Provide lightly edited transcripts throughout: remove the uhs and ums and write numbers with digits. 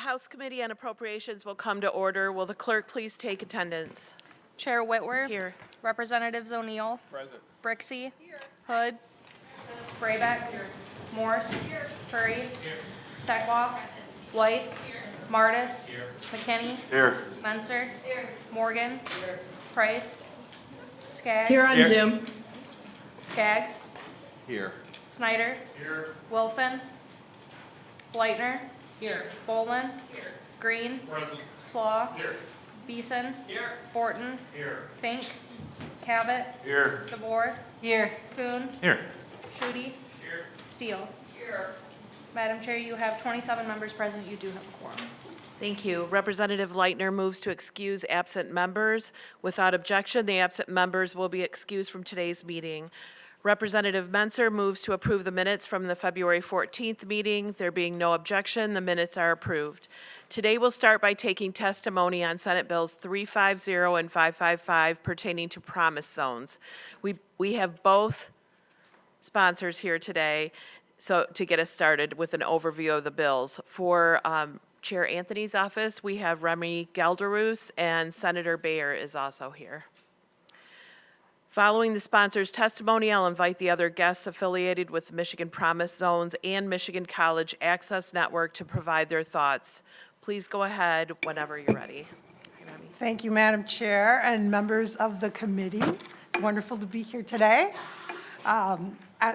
House Committee on Appropriations will come to order. Will the clerk please take attendance? Chair Whitwer. Here. Representatives O'Neill. Present. Brixey. Hood. Braybeck. Morse. Curry. Stegloff. Weiss. Martis. McKinney. Here. Menser. Morgan. Price. Skaggs. Here on Zoom. Skaggs. Here. Snyder. Here. Wilson. Leitner. Here. Bowman. Here. Green. Present. Slaw. Here. Beeson. Here. Borton. Here. Fink. Cabot. Here. DeBoer. Here. Kuhn. Here. Schutte. Here. Steele. Here. Madam Chair, you have 27 members present. You do have a quorum. Thank you. Representative Leitner moves to excuse absent members. Without objection, the absent members will be excused from today's meeting. Representative Menser moves to approve the minutes from the February 14th meeting. There being no objection, the minutes are approved. Today we'll start by taking testimony on Senate Bills 350 and 555 pertaining to promise zones. We have both sponsors here today, so to get us started with an overview of the bills. For Chair Anthony's office, we have Remy Gelderus, and Senator Bayer is also here. Following the sponsor's testimony, I'll invite the other guests affiliated with the Michigan Promise Zones and Michigan College Access Network to provide their thoughts. Please go ahead whenever you're ready. Thank you, Madam Chair and members of the committee. It's wonderful to be here today.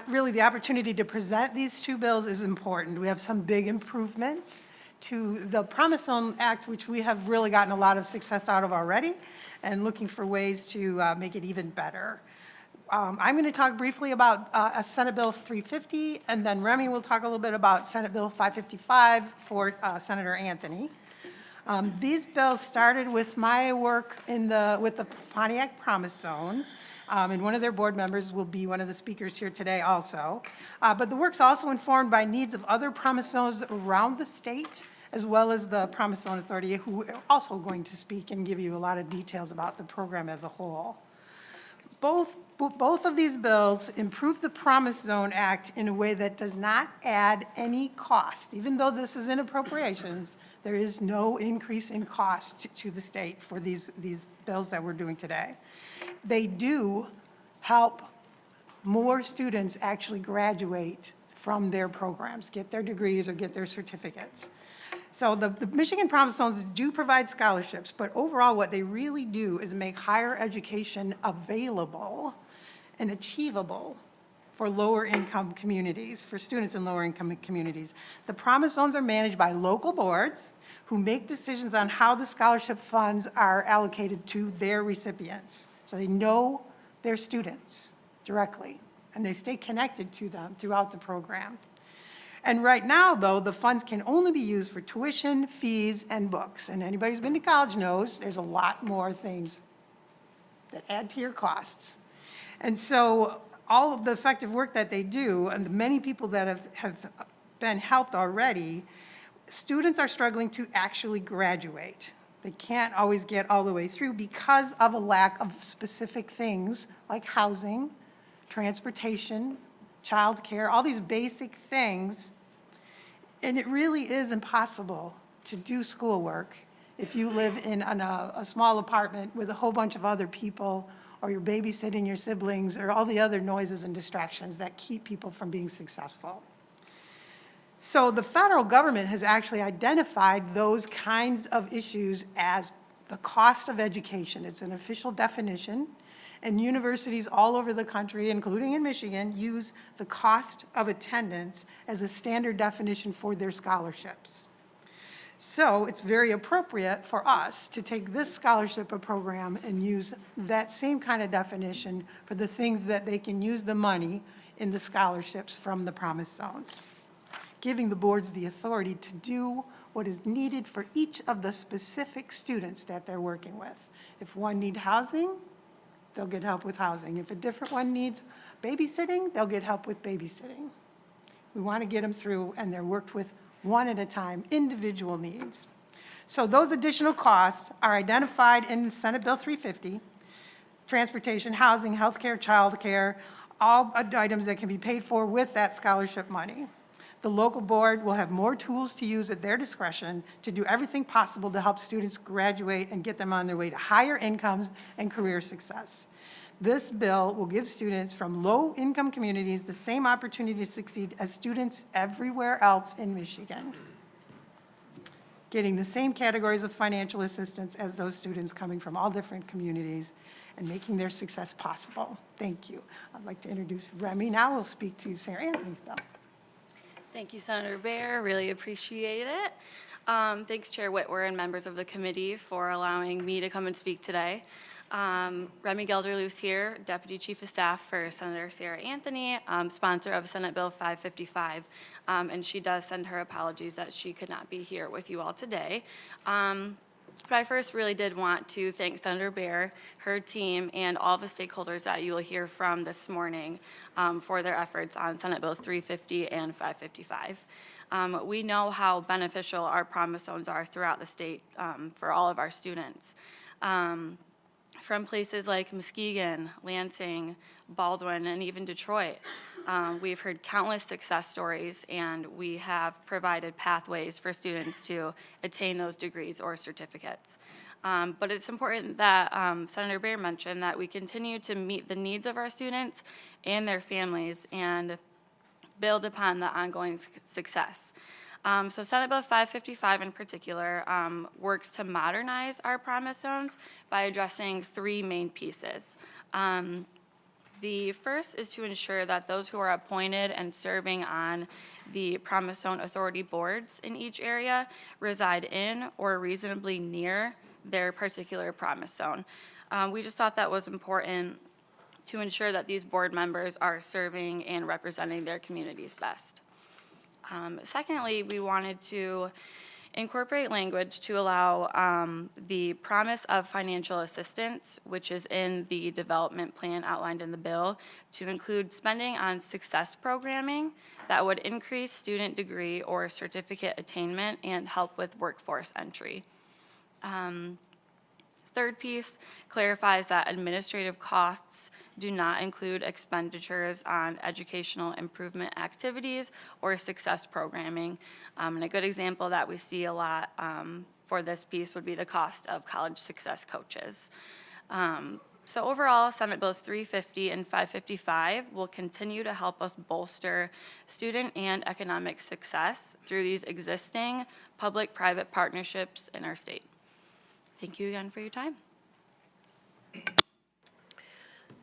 Really, the opportunity to present these two bills is important. We have some big improvements to the Promise Zone Act, which we have really gotten a lot of success out of already, and looking for ways to make it even better. I'm going to talk briefly about Senate Bill 350, and then Remy will talk a little bit about Senate Bill 555 for Senator Anthony. These bills started with my work with the Pontiac Promise Zones, and one of their board members will be one of the speakers here today also. But the work's also informed by needs of other Promise Zones around the state, as well as the Promise Zone Authority, who are also going to speak and give you a lot of details about the program as a whole. Both of these bills improve the Promise Zone Act in a way that does not add any cost. Even though this is in appropriations, there is no increase in cost to the state for these bills that we're doing today. They do help more students actually graduate from their programs, get their degrees or get their certificates. So the Michigan Promise Zones do provide scholarships, but overall what they really do is make higher education available and achievable for lower income communities, for students in lower income communities. The Promise Zones are managed by local boards who make decisions on how the scholarship funds are allocated to their recipients. So they know their students directly, and they stay connected to them throughout the program. And right now, though, the funds can only be used for tuition, fees, and books. And anybody who's been to college knows there's a lot more things that add to your costs. And so all of the effective work that they do, and the many people that have been helped already, students are struggling to actually graduate. They can't always get all the way through because of a lack of specific things like housing, transportation, childcare, all these basic things. And it really is impossible to do schoolwork if you live in a small apartment with a whole bunch of other people, or you're babysitting your siblings, or all the other noises and distractions that keep people from being successful. So the federal government has actually identified those kinds of issues as the cost of education. It's an official definition. And universities all over the country, including in Michigan, use the cost of attendance as a standard definition for their scholarships. So it's very appropriate for us to take this scholarship program and use that same kind of definition for the things that they can use the money in the scholarships from the Promise Zones, giving the boards the authority to do what is needed for each of the specific students that they're working with. If one needs housing, they'll get help with housing. If a different one needs babysitting, they'll get help with babysitting. We want to get them through, and they're worked with one at a time, individual needs. So those additional costs are identified in Senate Bill 350, transportation, housing, healthcare, childcare, all items that can be paid for with that scholarship money. The local board will have more tools to use at their discretion to do everything possible to help students graduate and get them on their way to higher incomes and career success. This bill will give students from low-income communities the same opportunity to succeed as students everywhere else in Michigan, getting the same categories of financial assistance as those students coming from all different communities and making their success possible. Thank you. I'd like to introduce Remy now. We'll speak to Sarah Anthony's bill. Thank you, Senator Bear. Really appreciate it. Thanks, Chair Whitwer and members of the committee for allowing me to come and speak today. Remy Gelderloos here, Deputy Chief of Staff for Senator Sarah Anthony, sponsor of Senate Bill 555. And she does send her apologies that she could not be here with you all today. But I first really did want to thank Senator Bear, her team, and all the stakeholders that you will hear from this morning for their efforts on Senate Bills 350 and 555. We know how beneficial our promise zones are throughout the state for all of our students. From places like Muskegon, Lansing, Baldwin, and even Detroit. We've heard countless success stories, and we have provided pathways for students to attain those degrees or certificates. But it's important that Senator Bear mentioned that we continue to meet the needs of our students and their families and build upon the ongoing success. So Senate Bill 555 in particular works to modernize our promise zones by addressing three main pieces. The first is to ensure that those who are appointed and serving on the Promise Zone Authority boards in each area reside in or reasonably near their particular promise zone. We just thought that was important to ensure that these board members are serving and representing their communities best. Secondly, we wanted to incorporate language to allow the promise of financial assistance, which is in the development plan outlined in the bill, to include spending on success programming that would increase student degree or certificate attainment and help with workforce entry. Third piece clarifies that administrative costs do not include expenditures on educational improvement activities or success programming. And a good example that we see a lot for this piece would be the cost of college success coaches. So overall, Senate Bills 350 and 555 will continue to help us bolster student and economic success through these existing public-private partnerships in our state. Thank you again for your time.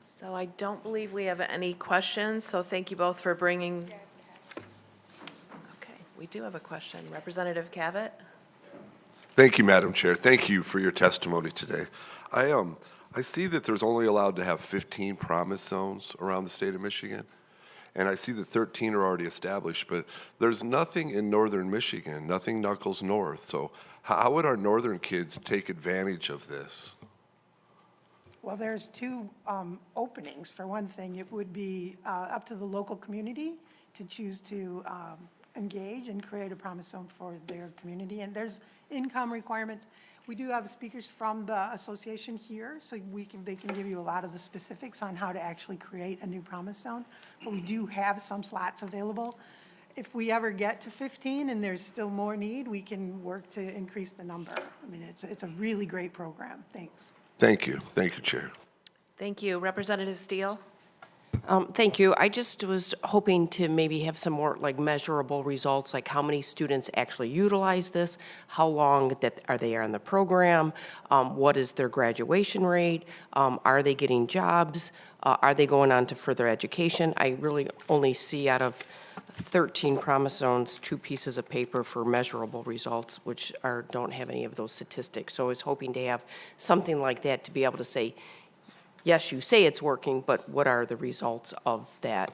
So I don't believe we have any questions, so thank you both for bringing. Okay, we do have a question. Representative Cavett? Thank you, Madam Chair. Thank you for your testimony today. I see that there's only allowed to have 15 promise zones around the state of Michigan, and I see that 13 are already established, but there's nothing in northern Michigan, nothing knuckles north. So how would our northern kids take advantage of this? Well, there's two openings. For one thing, it would be up to the local community to choose to engage and create a promise zone for their community. And there's income requirements. We do have speakers from the association here, so they can give you a lot of the specifics on how to actually create a new promise zone. But we do have some slots available. If we ever get to 15 and there's still more need, we can work to increase the number. I mean, it's a really great program. Thanks. Thank you, Chair. Thank you. Representative Steele? Thank you. I just was hoping to maybe have some more like measurable results, like how many students actually utilize this, how long that are they on the program, what is their graduation rate, are they getting jobs, are they going on to further education? I really only see out of 13 promise zones 2 pieces of paper for measurable results, which don't have any of those statistics. So I was hoping to have something like that to be able to say, yes, you say it's working, but what are the results of that,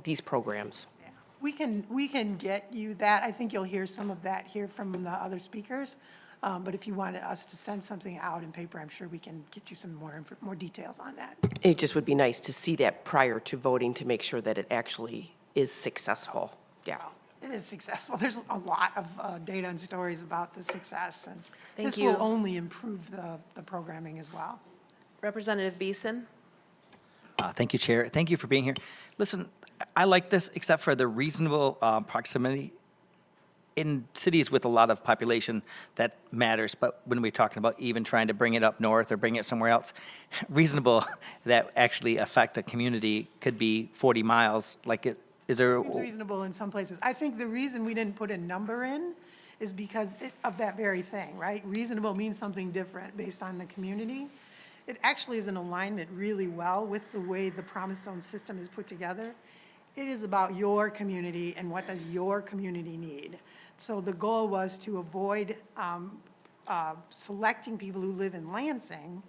these programs? Yeah. We can get you that. I think you'll hear some of that here from the other speakers. But if you wanted us to send something out in paper, I'm sure we can get you some more details on that. It just would be nice to see that prior to voting to make sure that it actually is successful. Yeah. It is successful. There's a lot of data and stories about the success, and Thank this you. will only improve the programming as well. Representative Beeson? Thank you, Chair. Thank you for being here. Listen, I like this, except for the reasonable proximity. In cities with a lot of population, that matters, but when we're talking about even trying to bring it up north or bring it somewhere else, reasonable that actually affect a community could be 40 miles, like it, is there? Seems reasonable in some places. I think the reason we didn't put a number in is because of that very thing, right? Reasonable means something different based on the community. It actually is in alignment really well with the way the Promise Zone system is put together. It is about your community and what does your community need. So the goal was to avoid selecting people who live in Lansing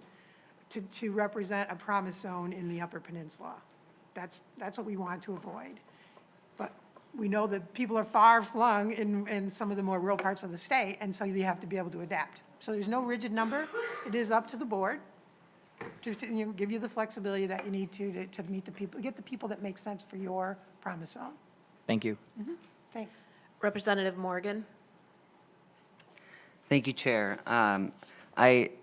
to represent a Promise Zone in the Upper Peninsula. That's what we want to avoid. But we know that people are far flung in some of the more rural parts of the state, and so you have to be able to adapt. So there's no rigid number. It is up to the board to give you the flexibility that you need to meet the people, get the people that make sense for your Promise Zone. Thank you. Thanks. Representative Morgan? Thank you, Chair.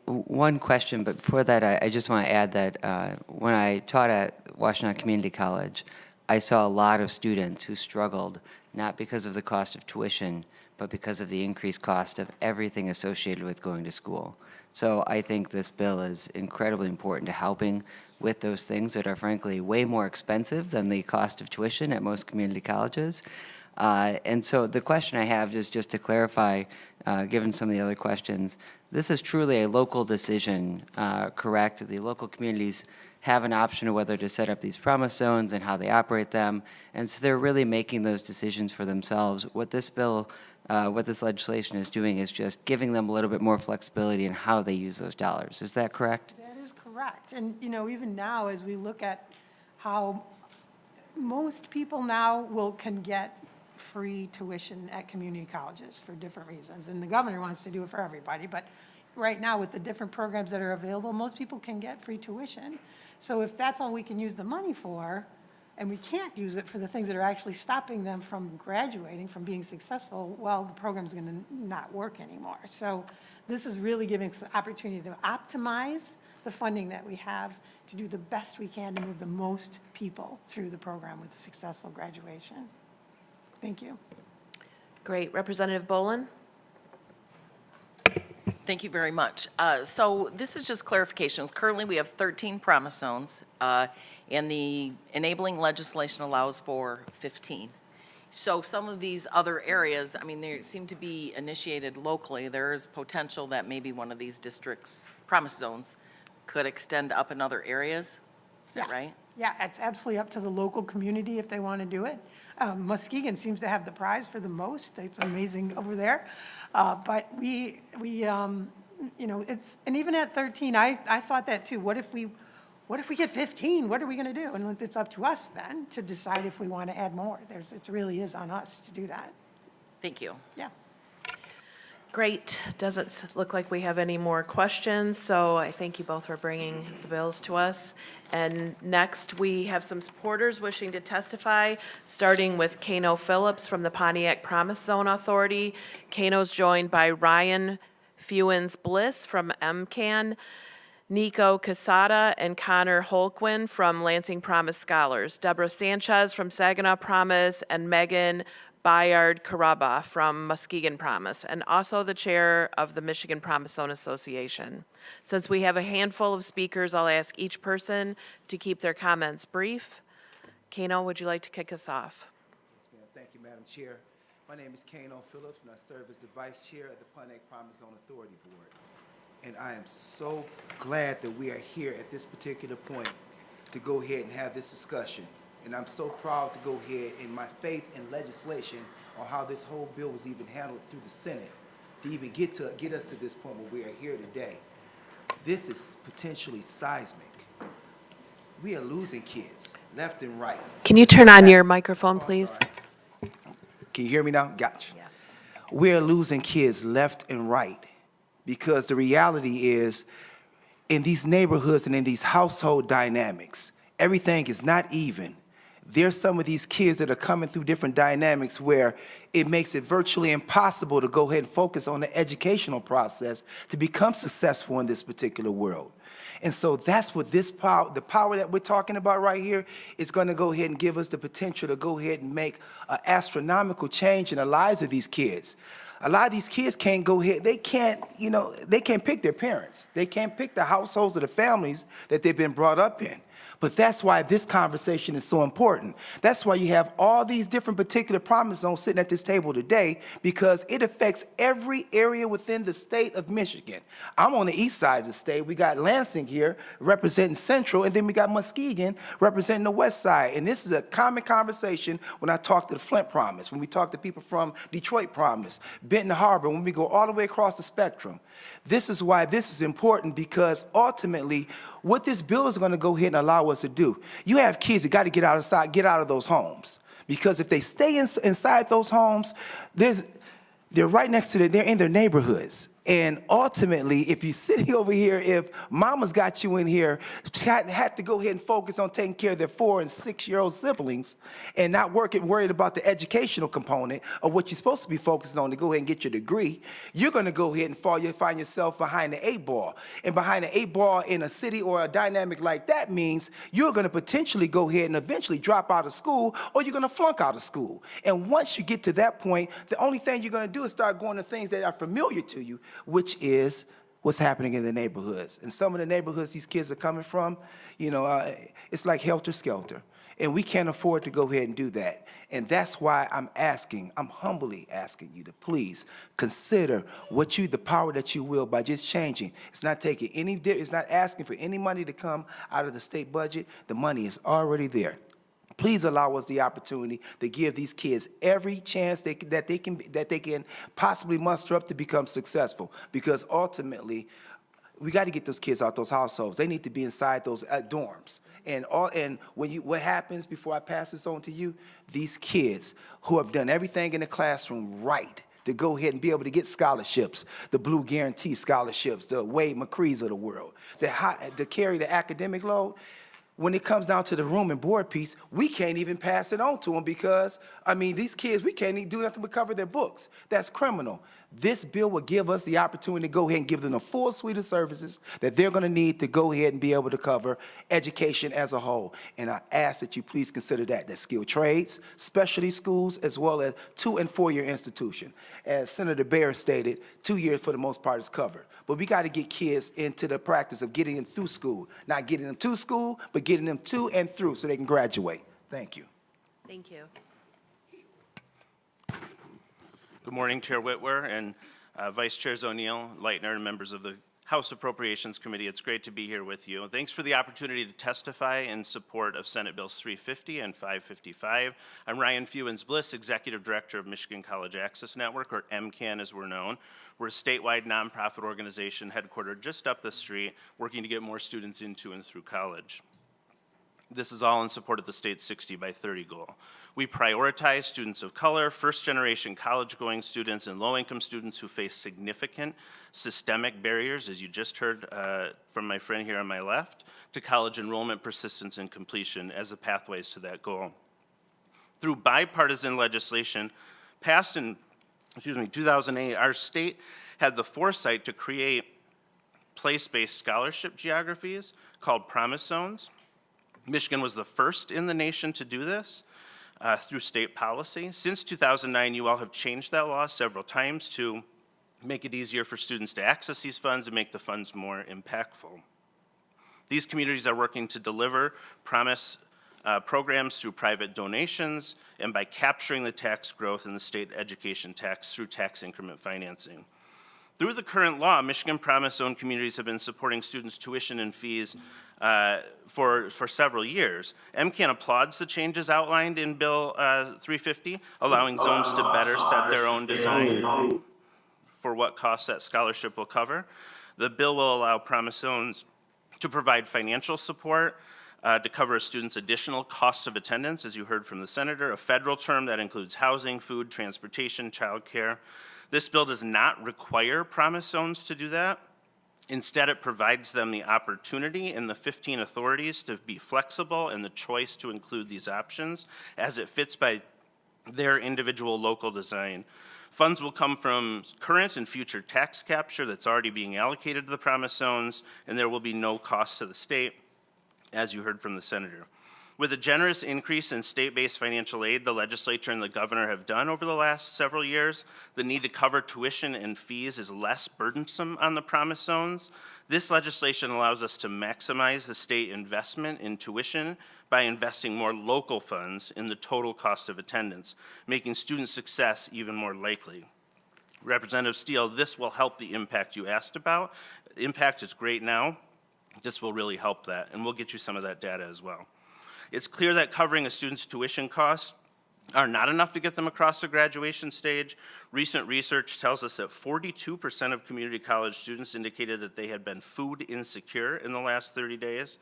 One question, but before that, I just want to add that when I taught at Washtenaw Community College, I saw a lot of students who struggled, not because of the cost of tuition, but because of the increased cost of everything associated with going to school. So I think this bill is incredibly important to helping with those things that are frankly way more expensive than the cost of tuition at most community colleges. And so the question I have is just to clarify, given some of the other questions, this is truly a local decision, correct? The local communities have an option of whether to set up these promise zones and how they operate them, and so they're really making those decisions for themselves. What this bill, what this legislation is doing is just giving them a little bit more flexibility in how they use those dollars. Is that correct? That is correct. And, even now, as we look at how most people now can get free tuition at community colleges for different reasons, and the governor wants to do it for everybody, but right now, with the different programs that are available, most people can get free tuition. So if that's all we can use the money for, and we can't use it for the things that are actually stopping them from graduating, from being successful, well, the program's going to not work anymore. So this is really giving us the opportunity to optimize the funding that we have to do the best we can to move the most people through the program with a successful graduation. Thank you. Great. Representative Bolin? Thank you very much. So this is just clarifications. Currently, we have 13 promise zones, and the enabling legislation allows for 15. So some of these other areas, I mean, they seem to be initiated locally. There is potential that maybe one of these districts' promise zones could extend up in other areas. Is that Yeah. right? Yeah, it's absolutely up to the local community if they want to do it. Muskegon seems to have the prize for the most. It's amazing over there. But it's, and even at 13, I thought that too. What if we get 15? What are we going to do? And it's up to us then to decide if we want to add more. It really is on us to do that. Thank you. Yeah. Great. Doesn't look like we have any more questions, so I thank you both for bringing the bills to us. And next, we have some supporters wishing to testify, starting with Kano Phillips from the Pontiac Promise Zone Authority. Kano's joined by Ryan Fewens Bliss from MCAN, Nico Casada and Connor Holquin from Lansing Promise Scholars, Deborah Sanchez from Saginaw Promise, and Megan Bayard Caraba from Muskegon Promise, and also the chair of the Michigan Promise Zone Association. Since we have a handful of speakers, I'll ask each person to keep their comments brief. Kano, would you like to kick us off? Yes, ma'am. Thank you, Madam Chair. My name is Kano Phillips, and I serve as the Vice Chair of the Pontiac Promise Zone Authority Board. And I am so glad that we are here at this particular point to go ahead and have this discussion. And I'm so proud to go ahead in my faith in legislation on how this whole bill was even handled through the Senate to even get us to this point where we are here today. This is potentially seismic. We are losing kids left and right. Can you turn on your microphone, please? Can you hear me now? Gotcha. Yes. We're losing kids left and right because the reality is in these neighborhoods and in these household dynamics, everything is not even. there's some of these kids that are coming through different dynamics where it makes it virtually impossible to go ahead and focus on the educational process to become successful in this particular world. And so that's what this power, the power that we're talking about right here, is going to go ahead and give us the potential to go ahead and make an astronomical change in the lives of these kids. A lot of these kids can't go ahead, they can't pick their parents. They can't pick the households or the families that they've been brought up in. But that's why this conversation is so important. That's why you have all these different particular promise zones sitting at this table today, because it affects every area within the state of Michigan. I'm on the east side of the state. We got Lansing here representing Central, and then we got Muskegon representing the west side. And this is a common conversation when I talk to the Flint Promise, when we talk to people from Detroit Promise, Benton Harbor, when we go all the way across the spectrum. This is why this is important, because ultimately what this bill is going to go ahead and allow us to do, you have kids that got to get out of those homes, because if they stay inside those homes, they're right next to they're in their neighborhoods. And ultimately, if you're sitting over here, if mama's got you in here, had to go ahead and focus on taking care of their 4- and 6-year-old siblings and not worried about the educational component of what you're supposed to be focusing on to go ahead and get your degree, you're going to go ahead and find yourself behind the 8-ball. And behind the 8-ball in a city or a dynamic like that means you're going to potentially go ahead and eventually drop out of school, or you're going to flunk out of school. And once you get to that point, the only thing you're going to do is start going to things that are familiar to you, which is what's happening in the neighborhoods. And some of the neighborhoods these kids are coming from, it's like helter-skelter. And we can't afford to go ahead and do that. And that's why I'm humbly asking you to please consider the power that you will by just changing. It's not asking for any money to come out of the state budget. The money is already there. Please allow us the opportunity to give these kids every chance that they can possibly muster up to become successful. Because ultimately, we got to get those kids out those households. They need to be inside those dorms. And what happens before I pass this on to you? These kids who have done everything in the classroom right to go ahead and be able to get scholarships, the Blue Guarantee scholarships, the Wade McCree's of the world, to carry the academic load. When it comes down to the room and board piece, we can't even pass it on to them because, these kids, we can't even do nothing but cover their books. That's criminal. This bill will give us the opportunity to go ahead and give them a full suite of services that they're going to need to go ahead and be able to cover education as a whole. And I ask that you please consider that skilled trades, specialty schools, as well as 2- and 4-year institution. As Senator Bear stated, 2 years for the most part is covered. But we got to get kids into the practice of getting them through school. Not getting them to school, but getting them to and through so they can graduate. Thank you. Thank you. Good morning, Chair Whitwer and Vice Chairs O'Neill, Leitner, and members of the House Appropriations Committee. It's great to be here with you. Thanks for the opportunity to testify in support of Senate Bills 350 and 555. I'm Ryan Fewens-Bliss, Executive Director of Michigan College Access Network, or MCAN as we're known. We're a statewide nonprofit organization headquartered just up the street, working to get more students into and through college. This is all in support of the state's 60 by 30 goal. We prioritize students of color, first-generation college-going students, and low-income students who face significant systemic barriers, as you just heard from my friend here on my left, to college enrollment, persistence, and completion as the pathways to that goal. Through bipartisan legislation passed in 2008, our state had the foresight to create place-based scholarship geographies called Promise Zones. Michigan was the first in the nation to do this through state policy. Since 2009, you all have changed that law several times to make it easier for students to access these funds and make the funds more impactful. These communities are working to deliver Promise programs through private donations and by capturing the tax growth in the state education tax through tax increment financing. Through the current law, Michigan Promise Zone communities have been supporting students' tuition and fees for several years. MCAN applauds the changes outlined in Bill 350, allowing zones to better set their own design for what costs that scholarship will cover. The bill will allow Promise Zones to provide financial support to cover a student's additional costs of attendance, as you heard from the senator, a federal term that includes housing, food, transportation, childcare. This bill does not require Promise Zones to do that. Instead, it provides them the opportunity in the 15 authorities to be flexible and the choice to include these options as it fits by their individual local design. Funds will come from current and future tax capture that's already being allocated to the promise zones, and there will be no cost to the state, as you heard from the senator. With a generous increase in state-based financial aid the legislature and the governor have done over the last several years, the need to cover tuition and fees is less burdensome on the promise zones. This legislation allows us to maximize the state investment in tuition by investing more local funds in the total cost of attendance, making student success even more likely. Representative Steele, this will help the impact you asked about. The impact is great now. This will really help that, and we'll get you some of that data as well. It's clear that covering a student's tuition costs are not enough to get them across the graduation stage. Recent research tells us that 42% of community college students indicated that they had been food insecure in the last 30 days.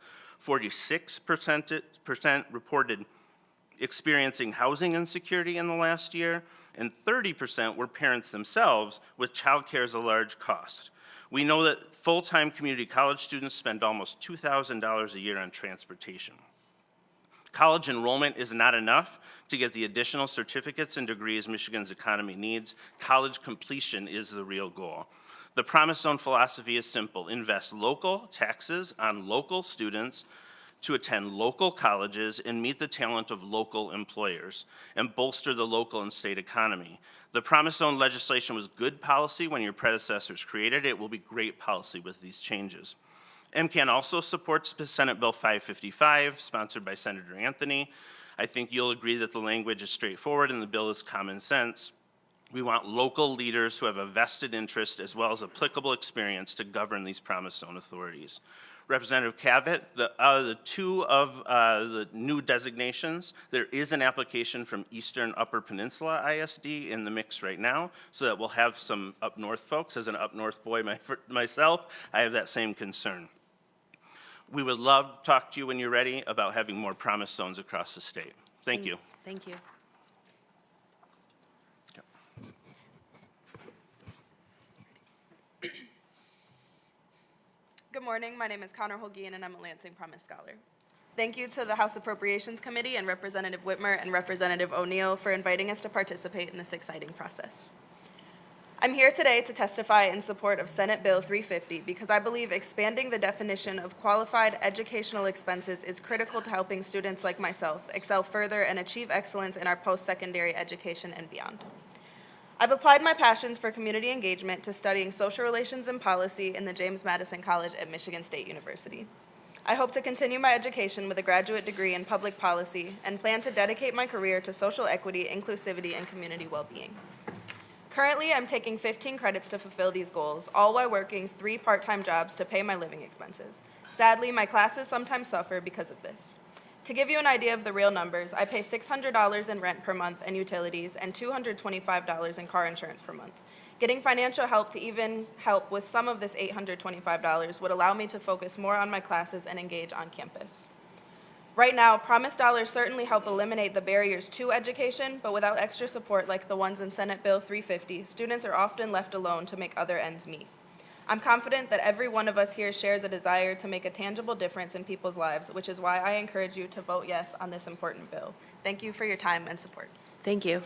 46% reported experiencing housing insecurity in the last year, and 30% were parents themselves, with childcare as a large cost. We know that full-time community college students spend almost $2,000 a year on transportation. College enrollment is not enough to get the additional certificates and degrees Michigan's economy needs. College completion is the real goal. The Promise Zone philosophy is simple: invest local taxes on local students to attend local colleges and meet the talent of local employers and bolster the local and state economy. The Promise Zone legislation was good policy when your predecessors created it. It will be great policy with these changes. MCAN also supports Senate Bill 555, sponsored by Senator Anthony. I think you'll agree that the language is straightforward and the bill is common sense. We want local leaders who have a vested interest as well as applicable experience to govern these Promise Zone authorities. Representative Cavett, the two of the new designations, there is an application from Eastern Upper Peninsula ISD in the mix right now, so that we'll have some up north folks. As an up north boy myself, I have that same concern. We would love to talk to you when you're ready about having more Promise Zones across the state. Thank you. Thank you. Good morning. My name is Connor Holguin, and I'm a Lansing Promise Scholar. Thank you to the House Appropriations Committee and Representative Whitmer and Representative O'Neill for inviting us to participate in this exciting process. I'm here today to testify in support of Senate Bill 350 because I believe expanding the definition of qualified educational expenses is critical to helping students like myself excel further and achieve excellence in our post-secondary education and beyond. I've applied my passions for community engagement to studying social relations and policy in the James Madison College at Michigan State University. I hope to continue my education with a graduate degree in public policy and plan to dedicate my career to social equity, inclusivity, and community well-being. Currently, I'm taking 15 credits to fulfill these goals, all while working 3 part-time jobs to pay my living expenses. Sadly, my classes sometimes suffer because of this. To give you an idea of the real numbers, I pay $600 in rent per month and utilities and $225 in car insurance per month. Getting financial help to even help with some of this $825 would allow me to focus more on my classes and engage on campus. Right now, Promise dollars certainly help eliminate the barriers to education, but without extra support like the ones in Senate Bill 350, students are often left alone to make other ends meet. I'm confident that every one of us here shares a desire to make a tangible difference in people's lives, which is why I encourage you to vote yes on this important bill. Thank you for your time and support. Thank you.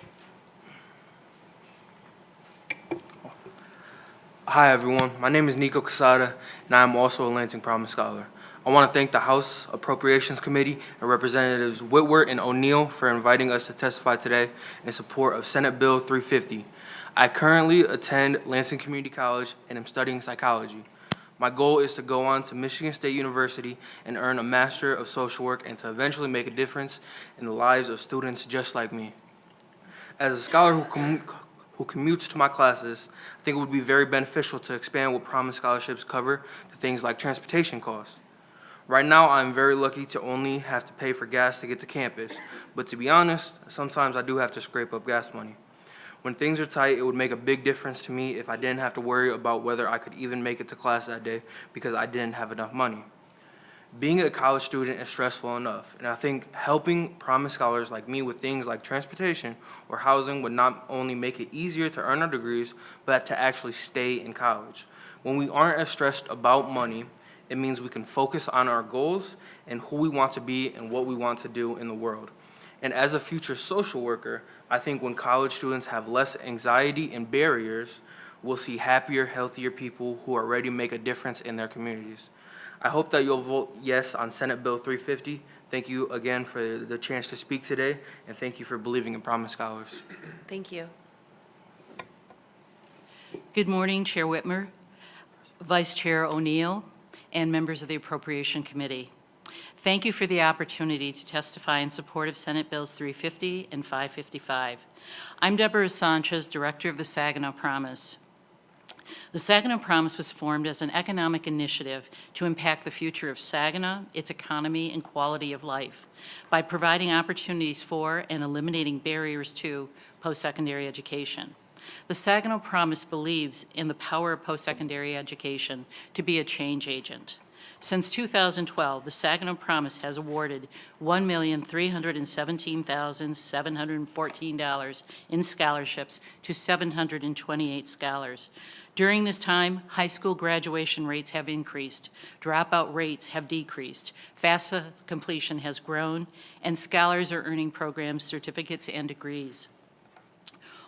Hi, everyone. My name is Nico Casada, and I am also a Lansing Promise Scholar. I want to thank the House Appropriations Committee and Representatives Whitwer and O'Neill for inviting us to testify today in support of Senate Bill 350. I currently attend Lansing Community College and am studying psychology. My goal is to go on to Michigan State University and earn a Master of Social Work and to eventually make a difference in the lives of students just like me. As a scholar who commutes to my classes, I think it would be very beneficial to expand what Promise scholarships cover to things like transportation costs. Right now, I'm very lucky to only have to pay for gas to get to campus, but to be honest, sometimes I do have to scrape up gas money. When things are tight, it would make a big difference to me if I didn't have to worry about whether I could even make it to class that day because I didn't have enough money. Being a college student is stressful enough, and I think helping Promise Scholars like me with things like transportation or housing would not only make it easier to earn our degrees, but to actually stay in college. When we aren't as stressed about money, it means we can focus on our goals and who we want to be and what we want to do in the world. And as a future social worker, I think when college students have less anxiety and barriers, we'll see happier, healthier people who are ready to make a difference in their communities. I hope that you'll vote yes on Senate Bill 350. Thank you again for the chance to speak today, and thank you for believing in Promise Scholars. Thank you. Good morning, Chair Whitmer, Vice Chair O'Neill, and members of the Appropriation Committee. Thank you for the opportunity to testify in support of Senate Bills 350 and 555. I'm Deborah Sanchez, Director of the Saginaw Promise. The Saginaw Promise was formed as an economic initiative to impact the future of Saginaw, its economy, and quality of life by providing opportunities for and eliminating barriers to post-secondary education. The Saginaw Promise believes in the power of post-secondary education to be a change agent. Since 2012, the Saginaw Promise has awarded $1,317,714 in scholarships to 728 scholars. During this time, high school graduation rates have increased, dropout rates have decreased, FAFSA completion has grown, and scholars are earning program certificates and degrees.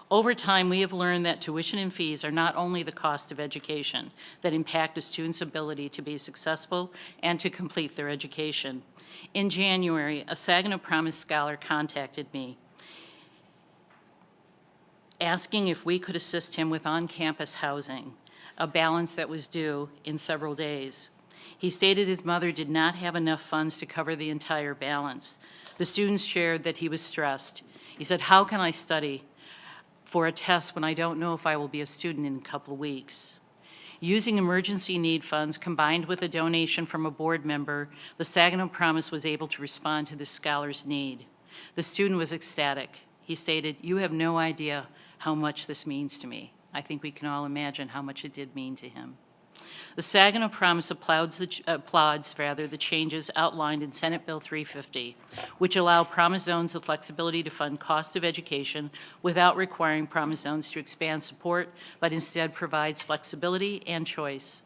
Over time, we have learned that tuition and fees are not only the cost of education that impact a student's ability to be successful and to complete their education. In January, a Saginaw Promise scholar contacted me asking if we could assist him with on-campus housing, a balance that was due in several days. He stated his mother did not have enough funds to cover the entire balance. The student shared that he was stressed. He said, "How can I study for a test when I don't know if I will be a student in a couple of weeks?" Using emergency need funds combined with a donation from a board member, the Saginaw Promise was able to respond to the scholar's need. The student was ecstatic. He stated, "You have no idea how much this means to me." I think we can all imagine how much it did mean to him. The Saginaw Promise applauds the changes outlined in Senate Bill 350, which allow Promise Zones the flexibility to fund cost of education without requiring Promise Zones to expand support, but instead provides flexibility and choice.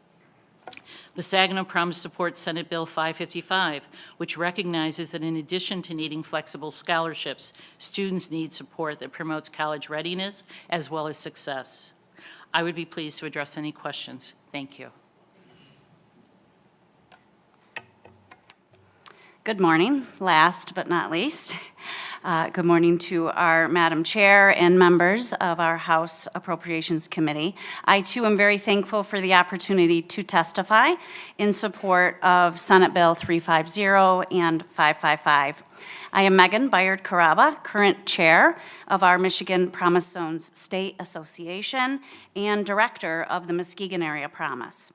The Saginaw Promise supports Senate Bill 555, which recognizes that in addition to needing flexible scholarships, students need support that promotes college readiness as well as success. I would be pleased to address any questions. Thank you. Good morning. Last but not least, good morning to our Madam Chair and members of our House Appropriations Committee. I, too, am very thankful for the opportunity to testify in support of Senate Bill 350 and 555. I am Megan Byard-Caraba, current chair of our Michigan Promise Zones State Association and director of the Muskegon Area Promise.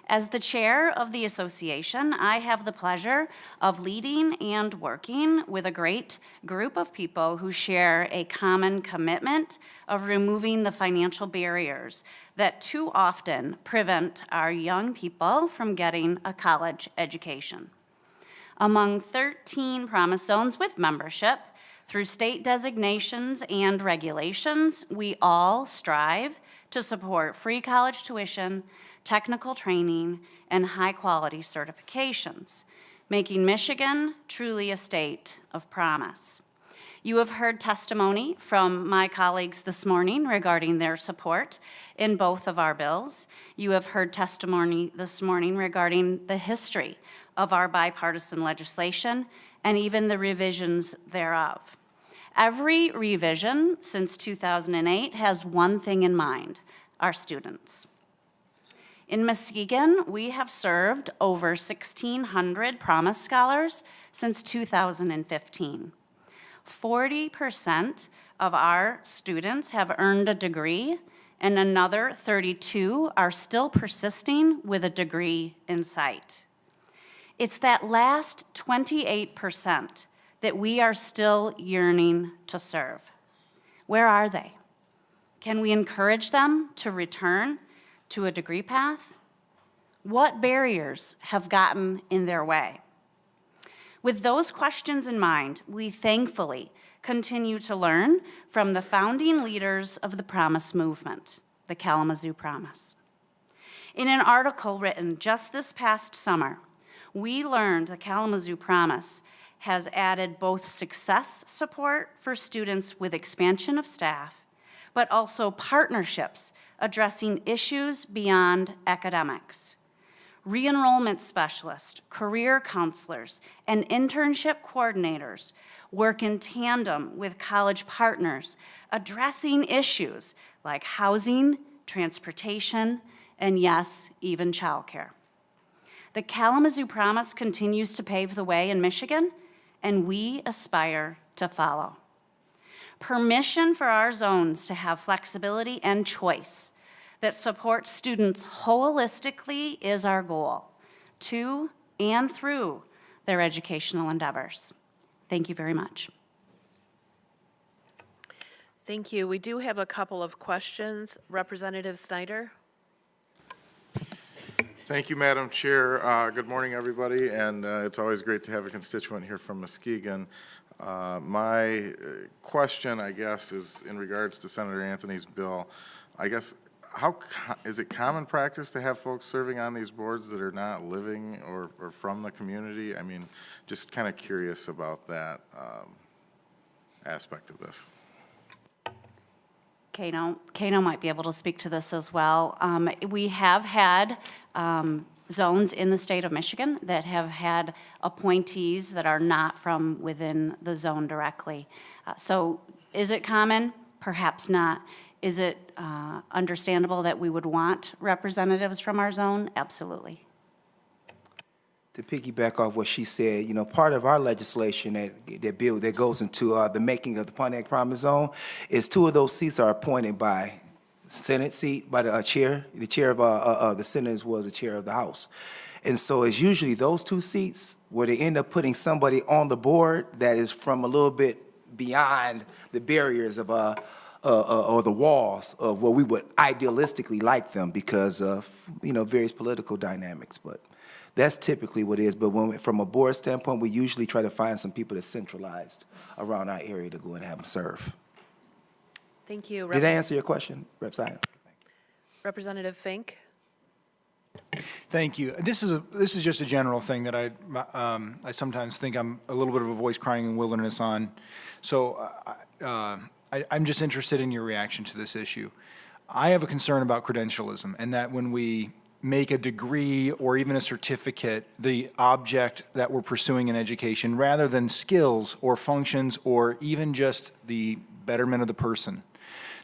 As the chair of the association, I have the pleasure of leading and working with a great group of people who share a common commitment of removing the financial barriers that too often prevent our young people from getting a college education. Among 13 Promise Zones with membership, through state designations and regulations, we all strive to support free college tuition, technical training, and high-quality certifications, making Michigan truly a state of promise. You have heard testimony from my colleagues this morning regarding their support in both of our bills. You have heard testimony this morning regarding the history of our bipartisan legislation and even the revisions thereof. Every revision since 2008 has one thing in mind: our students. In Muskegon, we have served over 1,600 Promise Scholars since 2015. 40% of our students have earned a degree, and another 32 are still persisting with a degree in sight. It's that last 28% that we are still yearning to serve. Where are they? Can we encourage them to return to a degree path? What barriers have gotten in their way? With those questions in mind, we thankfully continue to learn from the founding leaders of the Promise movement, the Kalamazoo Promise. In an article written just this past summer, we learned the Kalamazoo Promise has added both success support for students with expansion of staff, but also partnerships addressing issues beyond academics. Re-enrollment specialists, career counselors, and internship coordinators work in tandem with college partners addressing issues like housing, transportation, and yes, even childcare. The Kalamazoo Promise continues to pave the way in Michigan, and we aspire to follow. Permission for our zones to have flexibility and choice that supports students holistically is our goal, to and through their educational endeavors. Thank you very much. Thank you. We do have a couple of questions. Representative Snyder? Thank you, Madam Chair. Good morning, everybody, and it's always great to have a constituent here from Muskegon. My question, I guess, is in regards to Senator Anthony's bill. I guess, is it common practice to have folks serving on these boards that are not living or from the community? I mean, just kind of curious about that aspect of this. Kano might be able to speak to this as well. We have had zones in the state of Michigan that have had appointees that are not from within the zone directly. So is it common? Perhaps not. Is it understandable that we would want representatives from our zone? Absolutely. To piggyback off what she said, you know, part of our legislation that goes into the making of the Pontiac Promise Zone is 2 of those seats are appointed by Senate seat, by the chair. The chair of the Senate was the chair of the House. And so it's usually those 2 seats where they end up putting somebody on the board that is from a little bit beyond the barriers of or the walls of where we would idealistically like them because of, you know, various political dynamics. But that's typically what it is. But from a board standpoint, we usually try to find some people that's centralized around our area to go and have them serve. Thank you. Did I answer your question, Rep. Simon? Representative Fink? Thank you. This is just a general thing that I sometimes think I'm a little bit of a voice crying in wilderness on. So I'm just interested in your reaction to this issue. I have a concern about credentialism, and that when we make a degree or even a certificate the object that we're pursuing in education, rather than skills or functions or even just the betterment of the person,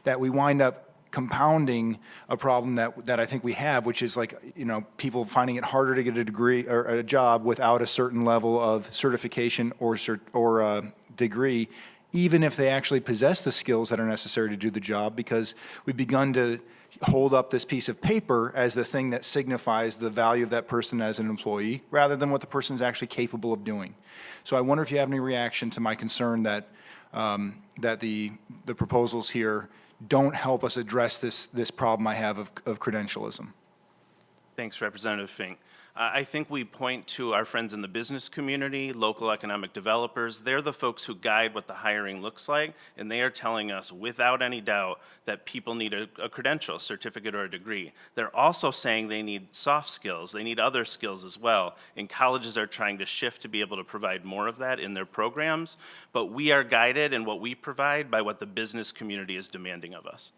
that we wind up compounding a problem that I think we have, which is like, you know, people finding it harder to get a degree or a job without a certain level of certification or degree, even if they actually possess the skills that are necessary to do the job, because we've begun to hold up this piece of paper as the thing that signifies the value of that person as an employee, rather than what the person is actually capable of doing. So I wonder if you have any reaction to my concern that that the proposals here don't help us address this problem I have of credentialism. Thanks, Representative Fink. I think we point to our friends in the business community, local economic developers. They're the folks who guide what the hiring looks like, and they are telling us without any doubt that people need a credential, certificate, or a degree. They're also saying they need soft skills. They need other skills as well, and colleges are trying to shift to be able to provide more of that in their programs, but we are guided in what we provide by what the business community is demanding of us.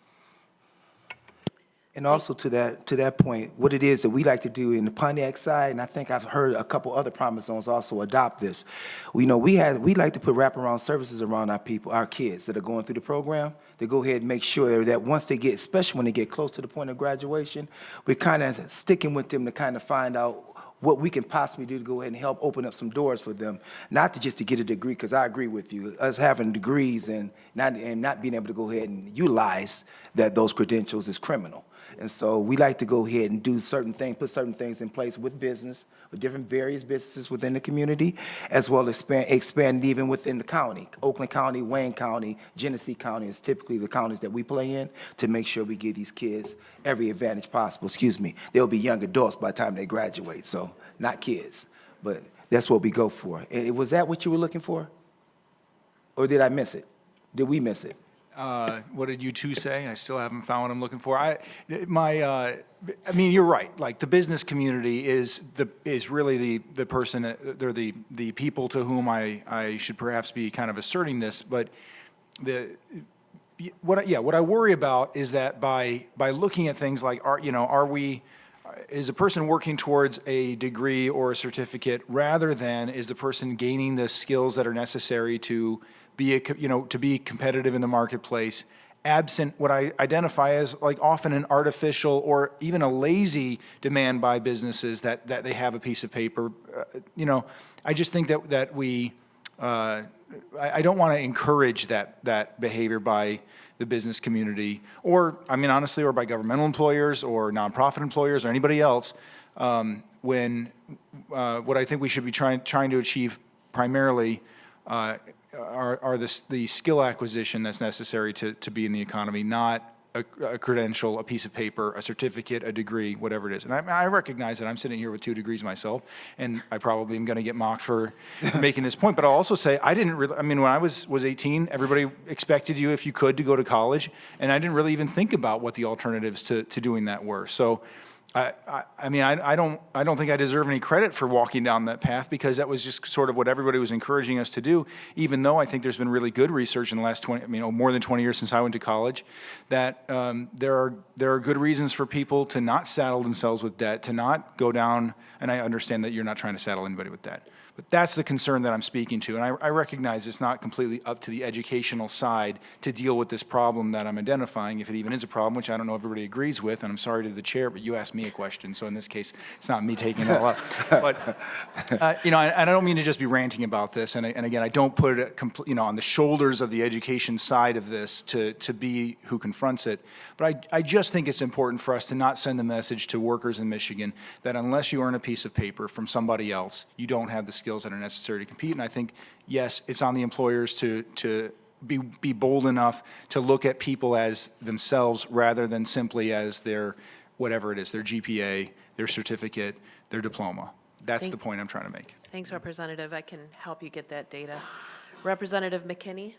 And also to that point, what it is that we like to do in the Pontiac side, and I think I've heard a couple other Promise Zones also adopt this. We like to put wraparound services around our kids that are going through the program. To go ahead and make sure that once they get, especially when they get close to the point of graduation, we're kind of sticking with them to kind of find out what we can possibly do to go ahead and help open up some doors for them, not just to get a degree, because I agree with you, us having degrees and not being able to go ahead and utilize those credentials is criminal. And so we like to go ahead and do certain things, put certain things in place with business, with different various businesses within the community, as well as expand even within the county. Oakland County, Wayne County, Genesee County is typically the counties that we play in to make sure we give these kids every advantage possible. They'll be young adults by the time they graduate, so not kids. But That's what we go for. And was that what you were looking for? Or did I miss it? Did we miss it? What did you two say? I still haven't found what I'm looking for. I mean, you're right. Like, the business community is really the person, they're the people to whom I should perhaps be kind of asserting this. But what I worry about is that by looking at things like, is a person working towards a degree or a certificate rather than is the person gaining the skills that are necessary to be to be competitive in the marketplace, absent what I identify as like often an artificial or even a lazy demand by businesses that they have a piece of paper. I just think that we I don't want to encourage that behavior by the business community, or, I mean, honestly, or by governmental employers or nonprofit employers or anybody else, when what I think we should be trying to achieve primarily are the skill acquisition that's necessary to be in the economy, not a credential, a piece of paper, a certificate, a degree, whatever it is. And I recognize that I'm sitting here with 2 degrees myself, and I probably am going to get mocked for making this point. But I'll also say I didn't really, I mean, when I was 18, everybody expected you, if you could, to go to college, and I didn't really even think about what the alternatives to doing that were. So I mean, I don't think I deserve any credit for walking down that path, because that was just sort of what everybody was encouraging us to do, even though I think there's been really good research in the last more than 20 years since I went to college, that there are good reasons for people to not saddle themselves with debt, to not go down, and I understand that you're not trying to saddle anybody with debt. But that's the concern that I'm speaking to, and I recognize it's not completely up to the educational side to deal with this problem that I'm identifying, if it even is a problem, which I don't know everybody agrees with, and I'm sorry to the chair, but you asked me a question, so in this case, it's not me taking it all up. But, and I don't mean to just be ranting about this, and again, I don't put it on the shoulders of the education side of this to be who confronts it, but I just think it's important for us to not send a message to workers in Michigan that unless you earn a piece of paper from somebody else, you don't have the skills that are necessary to compete. And I think, yes, it's on the employers to be bold enough to look at people as themselves rather than simply as their, whatever it is, their GPA, their certificate, their diploma. That's the point I'm trying to make. Thanks, Representative. I can help you get that data. Representative McKinney?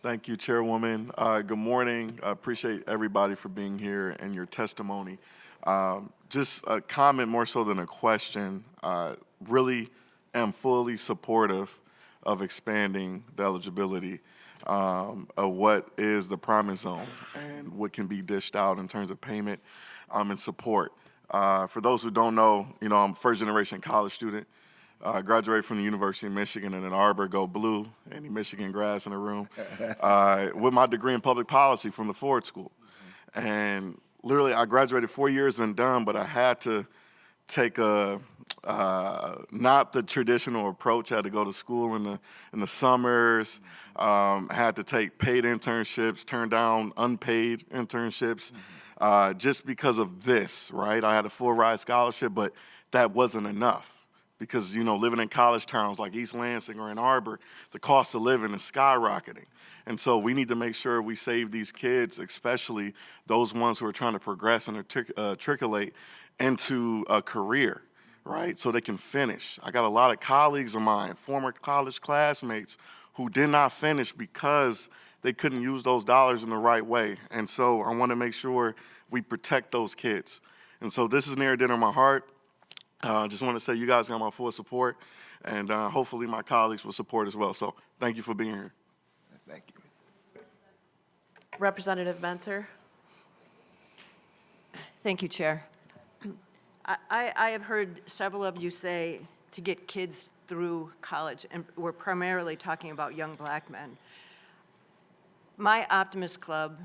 Thank you, Chairwoman. Good morning. I appreciate everybody for being here and your testimony. Just a comment more so than a question. Really am fully supportive of expanding the eligibility of what is the promise zone and what can be dished out in terms of payment and support. For those who don't know, I'm a first-generation college student. I graduated from the University of Michigan in Ann Arbor, go blue, any Michigan grads in the room, with my degree in public policy from the Ford School. And literally, I graduated 4 years and done, but I had to take not the traditional approach. I had to go to school in the summers, had to take paid internships, turn down unpaid internships, just because of this, right? I had a full ride scholarship, but that wasn't enough. Because, living in college towns like East Lansing or Ann Arbor, the cost of living is skyrocketing. And so we need to make sure we save these kids, especially those ones who are trying to progress and matriculate into a career, right? So they can finish. I got a lot of colleagues of mine, former college classmates, who did not finish because they couldn't use those dollars in the right way. And so I want to make sure we protect those kids. And so this is near and dear to my heart. Just want to say you guys got my full support, and hopefully my colleagues will support as well. So thank you for being here. Thank you. Representative Menser? Thank you, Chair. I have heard several of you say to get kids through college, and we're primarily talking about young black men. My Optimist Club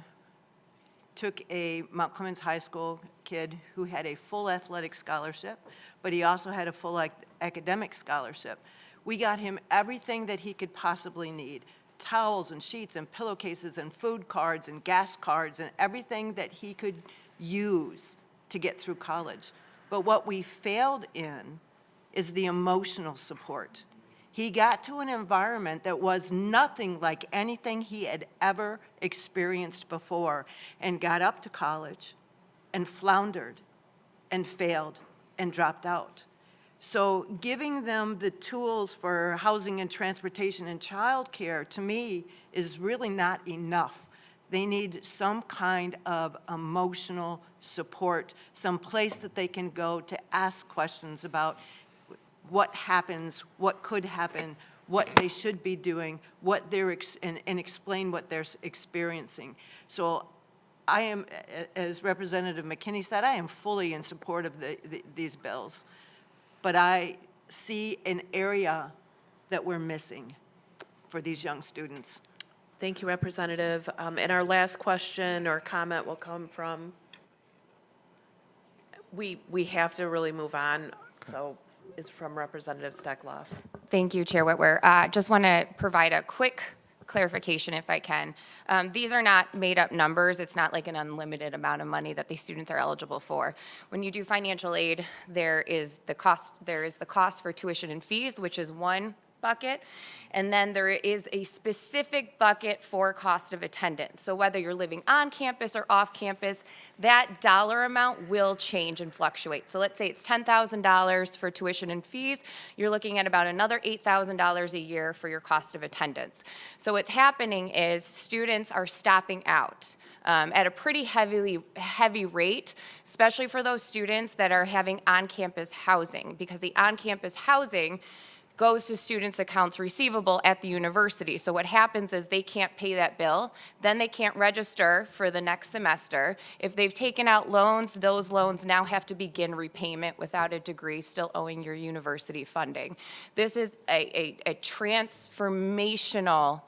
took a Mount Clemens High School kid who had a full athletic scholarship, but he also had a full academic scholarship. We got him everything that he could possibly need: towels and sheets and pillowcases and food cards and gas cards and everything that he could use to get through college. But what we failed in is the emotional support. He got to an environment that was nothing like anything he had ever experienced before, and got up to college and floundered and failed and dropped out. So giving them the tools for housing and transportation and childcare, to me, is really not enough. They need some kind of emotional support, some place that they can go to ask questions about what happens, what could happen, what they should be doing, what they're and explain what they're experiencing. So I am, as Representative McKinney said, I am fully in support of these bills. But I see an area that we're missing for these young students. Thank you, Representative. And our last question or comment will come from, we have to really move on, so is from Representative Steckloff. Thank you, Chair Whitwer. Just want to provide a quick clarification if I can. These are not made-up numbers. It's not like an unlimited amount of money that these students are eligible for. When you do financial aid, there is the cost for tuition and fees, which is one bucket, and then there is a specific bucket for cost of attendance. So whether you're living on campus or off campus, that dollar amount will change and fluctuate. So let's say it's $10,000 for tuition and fees, you're looking at about another $8,000 a year for your cost of attendance. So what's happening is students are stopping out at a pretty heavy rate, especially for those students that are having on-campus housing, because the on-campus housing goes to students' accounts receivable at the university. So what happens is they can't pay that bill, then they can't register for the next semester. If they've taken out loans, those loans now have to begin repayment without a degree, still owing your university funding. This is a transformational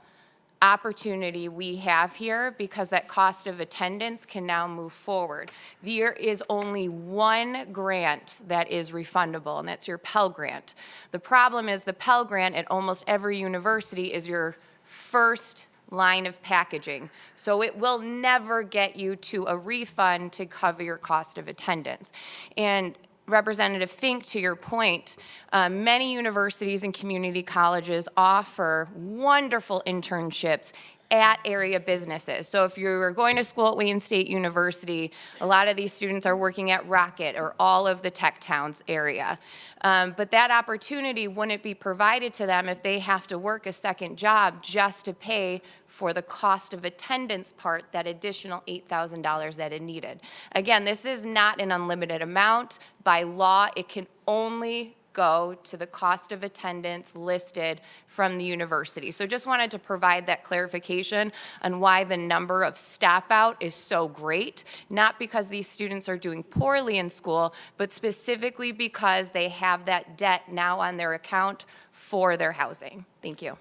opportunity we have here because that cost of attendance can now move forward. There is only one grant that is refundable, and that's your Pell Grant. The problem is the Pell Grant at almost every university is your first line of packaging. So it will never get you to a refund to cover your cost of attendance. And Representative Fink, to your point, many universities and community colleges offer wonderful internships at area businesses. So if you're going to school at Wayne State University, a lot of these students are working at Rocket or all of the tech towns area. But that opportunity wouldn't be provided to them if they have to work a second job just to pay for the cost of attendance part, that additional $8,000 that it needed. Again, this is not an unlimited amount. By law, it can only go to the cost of attendance listed from the university. So just wanted to provide that clarification on why the number of stop out is so great, not because these students are doing poorly in school, but specifically because they have that debt now on their account for their housing. Thank you.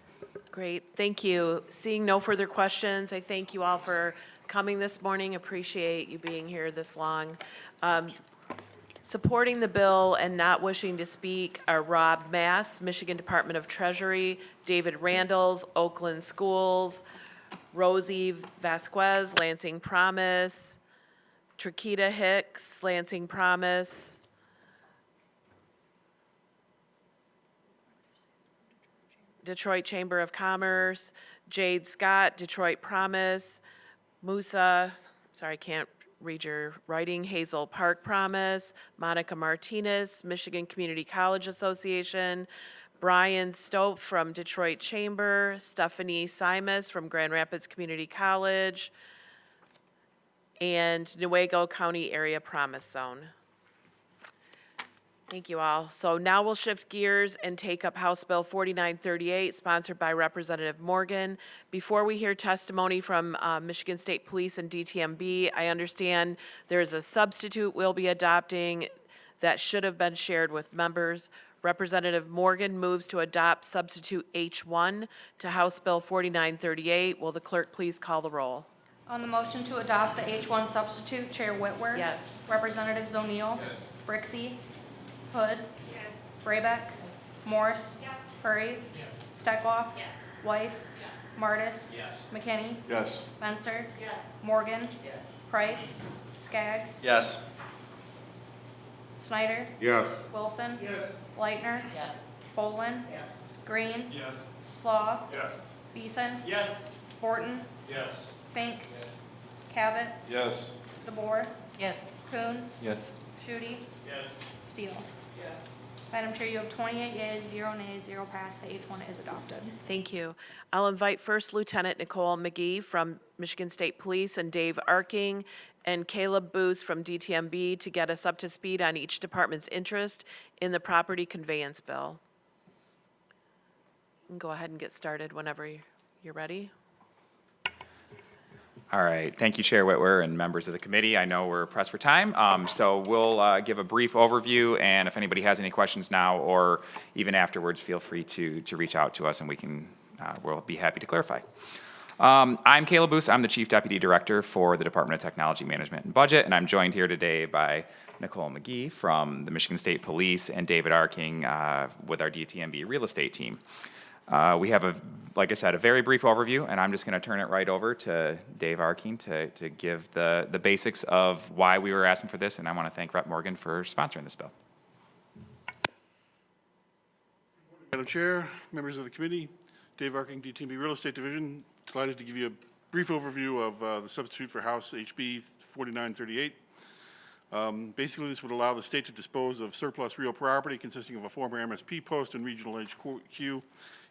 Great, thank you. Seeing no further questions, I thank you all for coming this morning. Appreciate you being here this long. Supporting the bill and not wishing to speak are Rob Mass, Michigan Department of Treasury, David Randalls, Oakland Schools, Rosie Vasquez, Lansing Promise, Trakita Hicks, Lansing Promise, Detroit Chamber of Commerce, Jade Scott, Detroit Promise, Musa, sorry, I can't read your writing, Hazel Park Promise, Monica Martinez, Michigan Community College Association, Brian Stope from Detroit Chamber, Stephanie Simas from Grand Rapids Community College, and Newaygo County Area Promise Zone. Thank you all. So now we'll shift gears and take up House Bill 4938, sponsored by Representative Morgan. Before we hear testimony from Michigan State Police and DTMB, I understand there is a substitute we'll be adopting that should have been shared with members. Representative Morgan moves to adopt substitute H1 to House Bill 4938. Will the clerk please call the roll? On the motion to adopt the H1 substitute, Chair Whitwer. Yes. Representatives O'Neill. Yes. Brixey. Hood. Yes. Braybeck. Morris. Yes. Hurry. Yes. Steckloff. Yes. Weiss. Yes. Martis. Yes. McKinney. Yes. Menser. Yes. Morgan. Yes. Price. Skaggs. Yes. Snyder. Yes. Wilson. Yes. Leitner. Yes. Bolin. Yes. Green. Yes. Slaw. Yes. Beeson. Yes. Borton. Yes. Fink. Cavett. Yes. DeBoer. Yes. Kuhn. Yes. Shudi. Steele. Madam Chair, you have 28 yeas, 0 nays, 0 pass. The H1 is adopted. Thank you. I'll invite First Lieutenant Nicole McGee from Michigan State Police and Dave Arking and Caleb Booth from DTMB to get us up to speed on each department's interest in the property conveyance bill. You can go ahead and get started whenever you're ready. All right, thank you, Chair Whitwer and members of the committee. I know we're pressed for time, so we'll give a brief overview, and if anybody has any questions now or even afterwards, feel free to reach out to us, and we'll be happy to clarify. I'm Caleb Booth. I'm the Chief Deputy Director for the Department of Technology Management and Budget, and I'm joined here today by Nicole McGee from the Michigan State Police and David Arking with our DTMB real estate team. We have, like I said, a very brief overview, and I'm just going to turn it right over to Dave Arking to give the basics of why we were asking for this, and I want to thank Rep. Morgan for sponsoring this bill. Madam Chair, members of the committee, Dave Arking, DTMB Real Estate Division, delighted to give you a brief overview of the substitute for House HB 4938. Basically, this would allow the state to dispose of surplus real property consisting of a former MSP post and regional HQ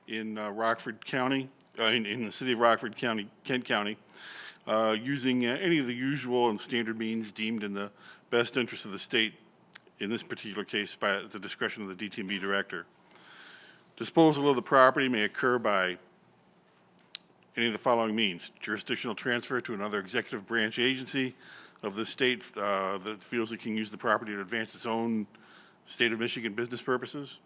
in Rockford County, in the city of Rockford County, Kent County, using any of the usual and standard means deemed in the best interest of the state, in this particular case by the discretion of the DTMB director. Disposal of the property may occur by any of the following means: jurisdictional transfer to another executive branch agency of the state that feels it can use the property to advance its own state of Michigan business purposes.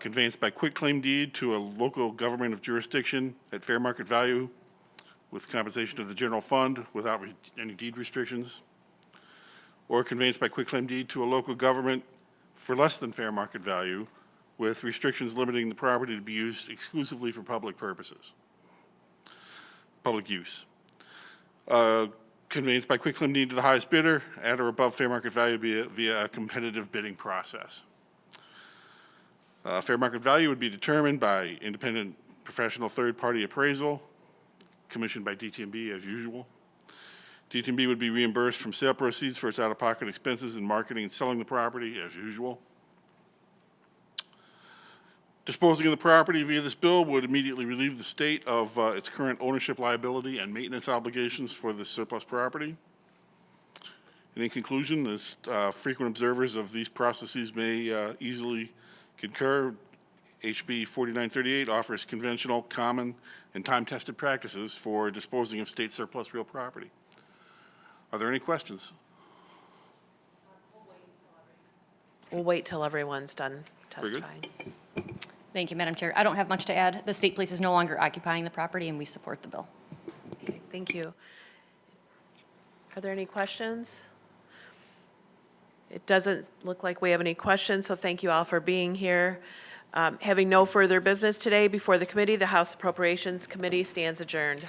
Conveyance by quitclaim deed to a local government of jurisdiction at fair market value with compensation to the general fund without any deed restrictions. Or conveyance by quitclaim deed to a local government for less than fair market value with restrictions limiting the property to be used exclusively for public purposes, public use. Conveyance by quitclaim deed to the highest bidder at or above fair market value via a competitive bidding process. Fair market value would be determined by independent professional third-party appraisal, commissioned by DTMB as usual. DTMB would be reimbursed from sale proceeds for its out-of-pocket expenses in marketing and selling the property as usual. Disposing of the property via this bill would immediately relieve the state of its current ownership liability and maintenance obligations for the surplus property. And in conclusion, as frequent observers of these processes may easily concur, HB 4938 offers conventional, common, and time-tested practices for disposing of state surplus real property. Are there any questions? We'll wait till everyone's done Very good. testifying. Thank you, Madam Chair. I don't have much to add. The state police is no longer occupying the property, and we support the bill. Okay, thank you. Are there any questions? It doesn't look like we have any questions, so thank you all for being here. Having no further business today before the committee, the House Appropriations Committee stands adjourned.